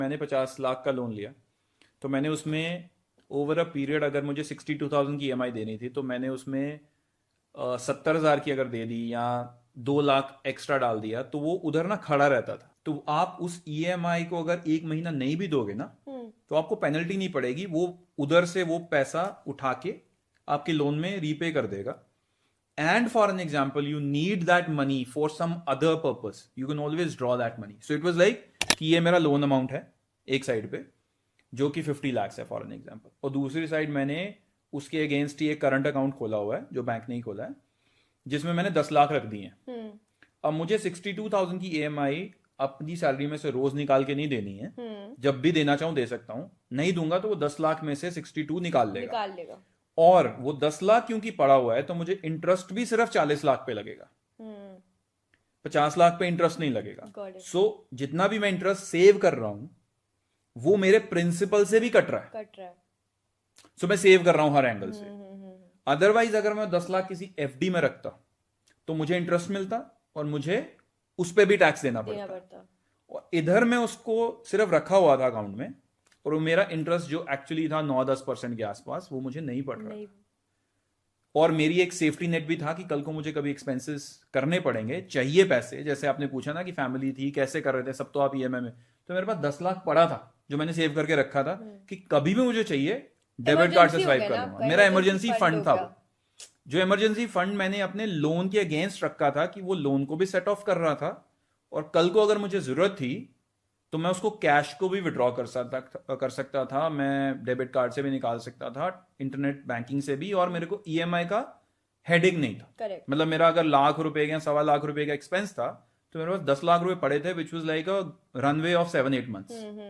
मैंने 50 लाख का लोन लिया, तो मैंने उसमें ओवर अ पीरियड अगर मुझे 62,000 की ईएमआई देनी थी, तो मैंने उसमें 70,000 की अगर दे दी या 2 लाख एक्स्ट्रा डाल दिया, तो वो उधर ना खड़ा रहता था। तो आप उस ईएमआई को अगर 1 महीना नहीं भी दोगे ना, तो आपको पेनल्टी नहीं पड़ेगी, वो उधर से वो पैसा उठा के आपके लोन में रीपे कर देगा। And for an example, you need that money for some other purpose. You can always draw that money. So it was like कि ये मेरा लोन अमाउंट है एक साइड पे, जो कि 50 lakhs है फॉर एन एग्जाम्पल, और दूसरी साइड मैंने उसके अगेंस्ट ही एक करंट अकाउंट खोला हुआ है जो बैंक ने ही खोला है, जिसमें मैंने 10 लाख रख दिए हैं। अब मुझे 62,000 की ईएमआई अपनी सैलरी में से रोज निकाल के नहीं देनी है। जब भी देना चाहूं दे सकता हूं, नहीं दूंगा तो वो 10 लाख में से 62 निकाल लेगा। और वो 10 लाख क्योंकि पड़ा हुआ है, तो मुझे इंटरेस्ट भी सिर्फ 40 लाख पे लगेगा, 50 लाख पे इंटरेस्ट नहीं लगेगा। सो जितना भी मैं इंटरेस्ट सेव कर रहा हूं, वो मेरे प्रिंसिपल से भी कट रहा है। सो मैं सेव कर रहा हूं हर एंगल से। अदरवाइज अगर मैं 10 लाख किसी एफडी में रखता, तो मुझे इंटरेस्ट मिलता और मुझे उस पर भी टैक्स देना पड़ता। और इधर मैं उसको सिर्फ रखा हुआ था अकाउंट में, और वो मेरा इंटरेस्ट जो एक्चुअली था 9-10% के आसपास, वो मुझे नहीं पड़ रहा था। और मेरी एक सेफ्टी नेट भी था कि कल को मुझे कभी एक्सपेंसेस करने पड़ेंगे, चाहिए पैसे, जैसे आपने पूछा ना कि फैमिली थी कैसे कर रहे थे, सब तो आप ईएमआई में, तो मेरे पास 10 लाख पड़ा था जो मैंने सेव करके रखा था कि कभी भी मुझे चाहिए डेबिट कार्ड से स्वाइप कर लूंगा। मेरा इमरजेंसी फंड था वो, जो इमरजेंसी फंड मैंने अपने लोन के अगेंस्ट रखा था कि वो लोन को भी सेट ऑफ कर रहा था, और कल को अगर मुझे जरूरत थी तो मैं उसको कैश को भी विड्रॉ कर सकता था, मैं डेबिट कार्ड से भी निकाल सकता था, इंटरनेट बैंकिंग से भी, और मेरे को ईएमआई का हेडेक नहीं था। Correct. मतलब मेरा अगर लाख रुपए या 1.25 लाख रुपए का एक्सपेंस था, तो मेरे पास 10 लाख रुपए पड़े थे, which was like a runway of 7-8 months.